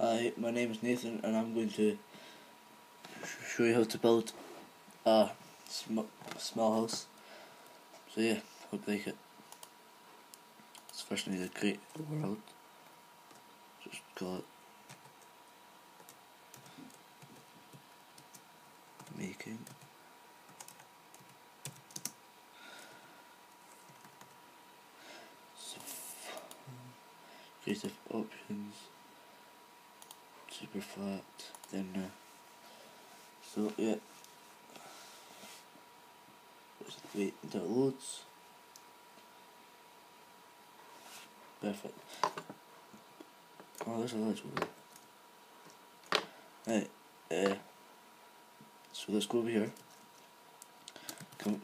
Hi, my name is Nathan and I'm going to show you how to build a small house. So yeah, hope you like it. It's first need to create a world. Just call it making. Creative options, super flat, then so yeah, just wait until it loads. Perfect. Oh, there's a large one. Right, so let's go over here.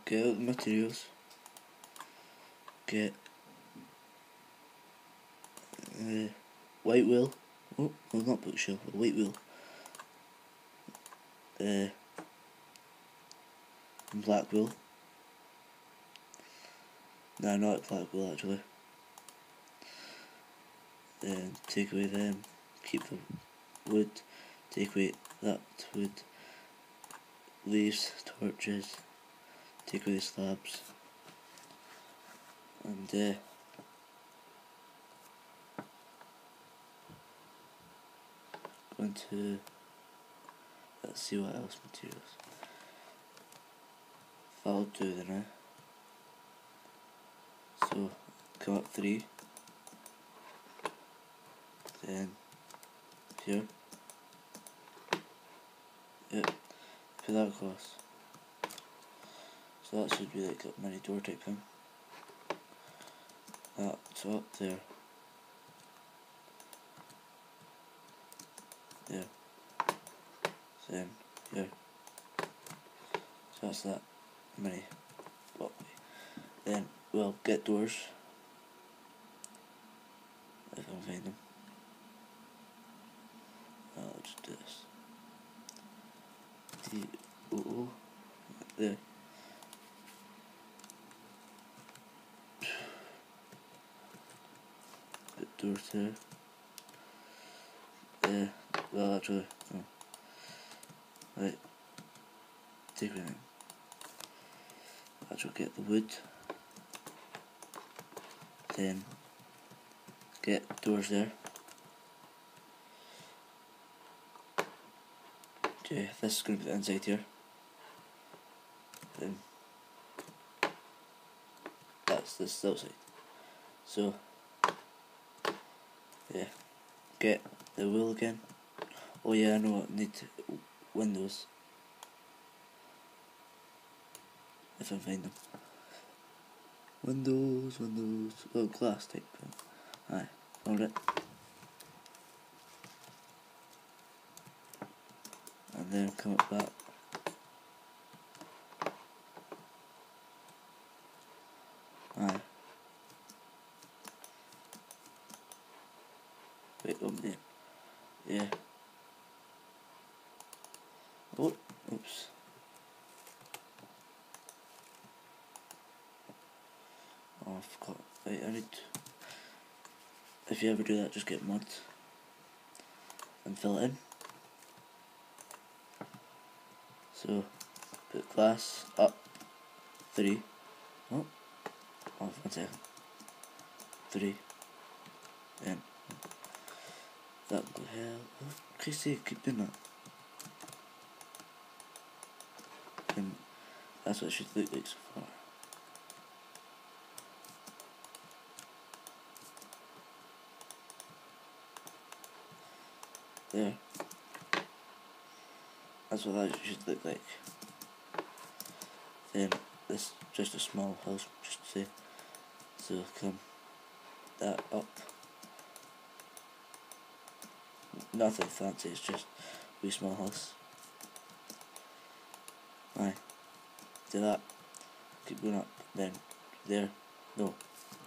Get out the materials. Get white wool. Oh, no, not bookshelf. A white wool. And black wool. No, not black wool actually. Then take away them. Keep the wood. Take away that wood. Leaves, torches. Take away the slabs. And go into, let's see what else materials. That'll do then now. So come up 3. Then here. Yep. Put that across. So that should be like a mini door type thing. That's up there. There. Then here. So that's that mini walkway. Then we'll get doors. If I can find them. I'll just do this. D-O-O. There. Put doors there. Well actually, no. Right. Take everything. Actually get the wood. Then get doors there. Okay, this is going to be the inside here. Then that's this outside. So yeah, get the wool again. Oh yeah, I know. I need windows if I find them. Windows. Oh, glass type thing. Aye, found it. And then come up back. Aye. Wait, there. Yeah. Oh, oops. Oh, I forgot. Wait, I need. If you ever do that, just get mud and fill it in. So, put glass up 3. Oh, 1 second. 3. Then that will go hell. Oh, Chrissy, keep doing that. And that's what it should look like so far. There. That's what that should look like. Then this is just a small house, just to say. So come that up. Nothing fancy, it's just a wee small house. Aye. Do that. Keep going up. Then there. No.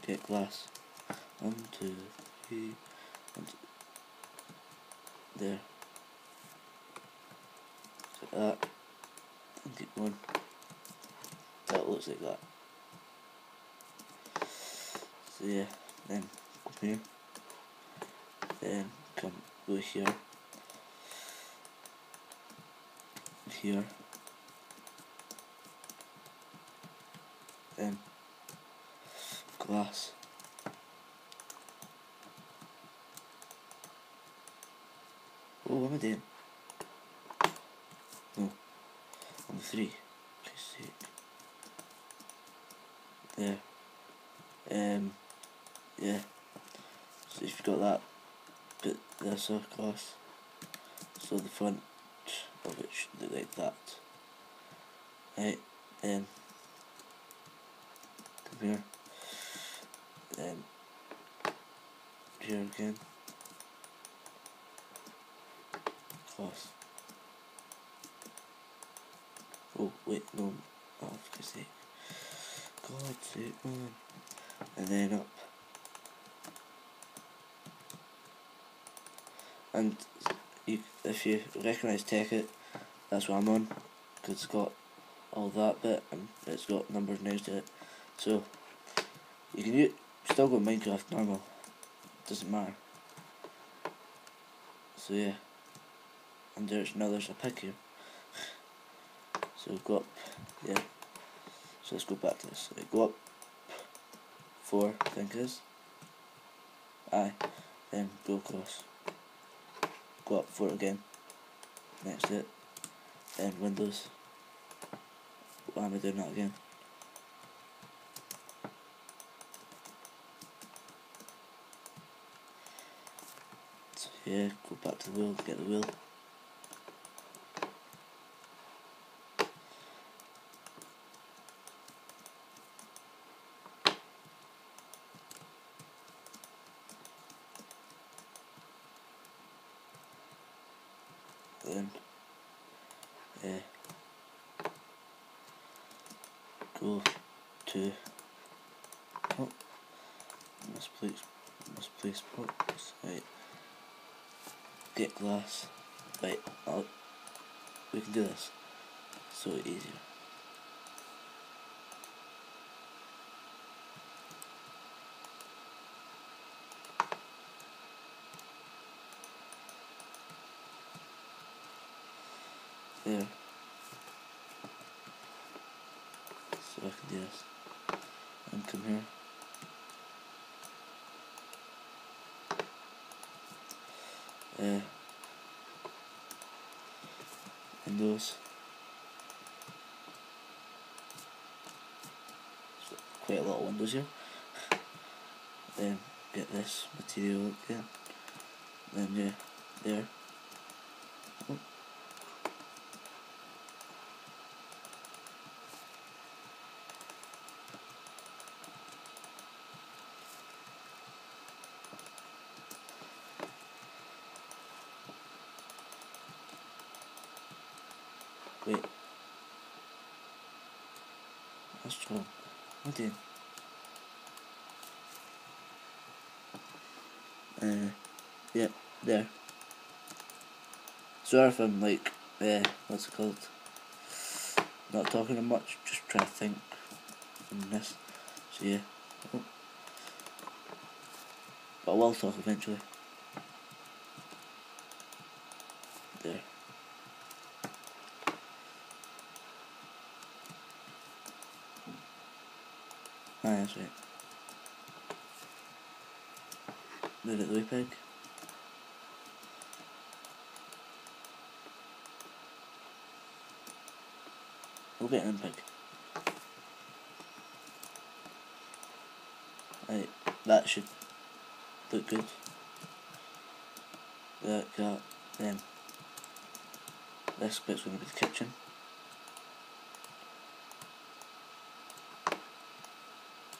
Get glass. 1, 2, 3. 1, 2. There. Like that. And keep going. That looks like that. So yeah, then come here. Then go here. here, then glass. Oh, what am I doing? No, on the 3. Please see. There. Yeah. So if you've got that, put this across. So the front of it should look like that. Right, then come here. Then here again. Cross. Oh wait, no. Oh, for God's sake. God's sake, man. And then up. And if you recognise Tekkit, that's what I'm on, because it's got all that bit and it's got numbers next to it. So you can still go Minecraft normal, doesn't matter. So yeah, and there's a pig here. So go up, yeah. So let's go back to this. So go up 4, I think it is. Aye, then go across. Go up 4 again. Next to it. Then Windows. Why am I doing that again? So yeah, go back to the wheel, get the wheel. Then go to misplaced box. Right, get glass. Right, we can do this so easier. There. So I can do this. And come here. Windows. So quite a lot of windows here. Then get this material again. Then yeah, there. Oh. Wait. That's wrong. What did? Yeah, there. Sorry if I'm like, what's it called? Not talking much, just trying to think on this. So yeah. Oh. But I will talk eventually. There. Ah, that's right. Move it the way, pig. We'll get in, pig. Right, that should look good. That, then this bit's going to be the kitchen.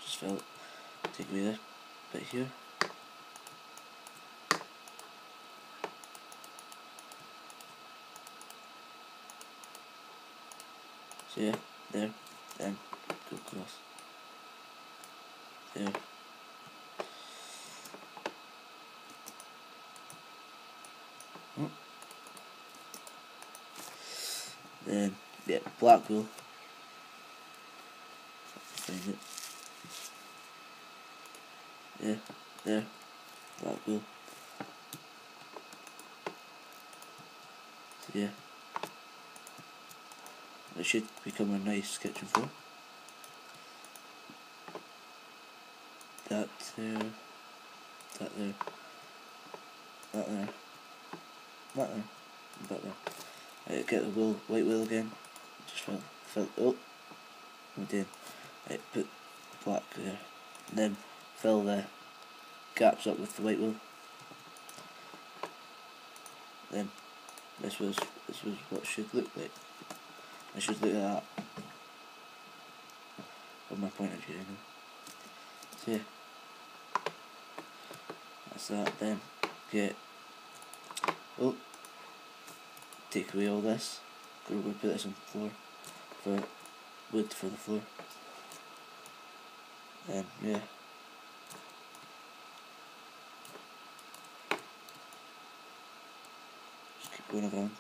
Just take away this bit here. So yeah, there, then go across. There. Oh. Then, yeah, black wool. Find it. Yeah, there, black wool. So yeah. it should become a nice kitchen floor. That there, that there, that there, that there, and that there. Right, get the white wool again. Just fill. Oh, we did. Right, put black there, and then fill the gaps up with the white wool. Then this was what it should look like. It should look like that from my point of view, So yeah, that's that. Then take away all this. We're going to put this on the floor for wood for the floor. Then yeah. Just keep going around.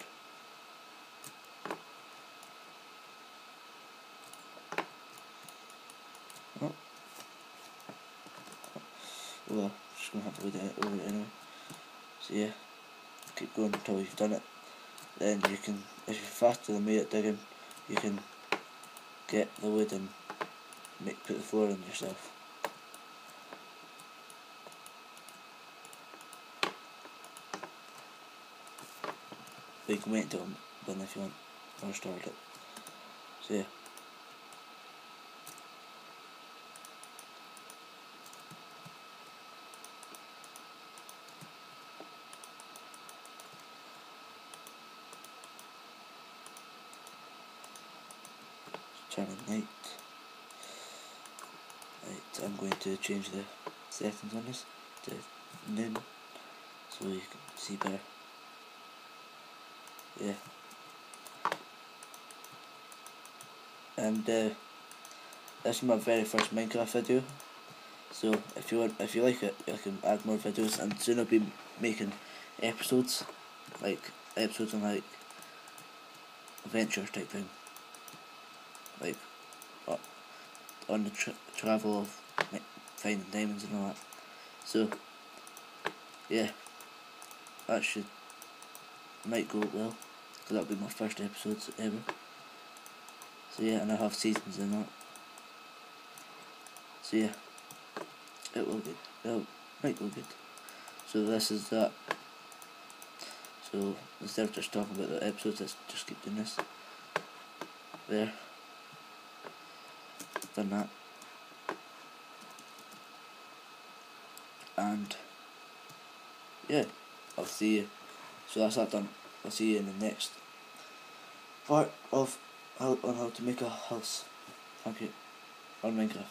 Oh. Well, just gonna have to do it over it anyway. So yeah, keep going until you've done it. Then you can, if you're faster than me at digging, you can get the wood and put the floor in yourself. But you can wait until I'm done if you want, or start it. So yeah. Turning night. Right, I'm going to change the settings on this to noon so you can see better. Yeah. And this is my very first Minecraft video. So if you like it, you can add more videos, and soon I'll be making episodes on like adventure type thing, like on the travel of finding diamonds and all that. So yeah, that might go well, because that'll be my first episodes ever. So yeah, and I have seasons in that. So yeah, it will be. It might go good. So this is that. So instead of just talking about the episodes, let's just keep doing this. There. Done that. And yeah, I'll see you. So that's that done. I'll see you in the next part of how to make a house. Thank you. On Minecraft.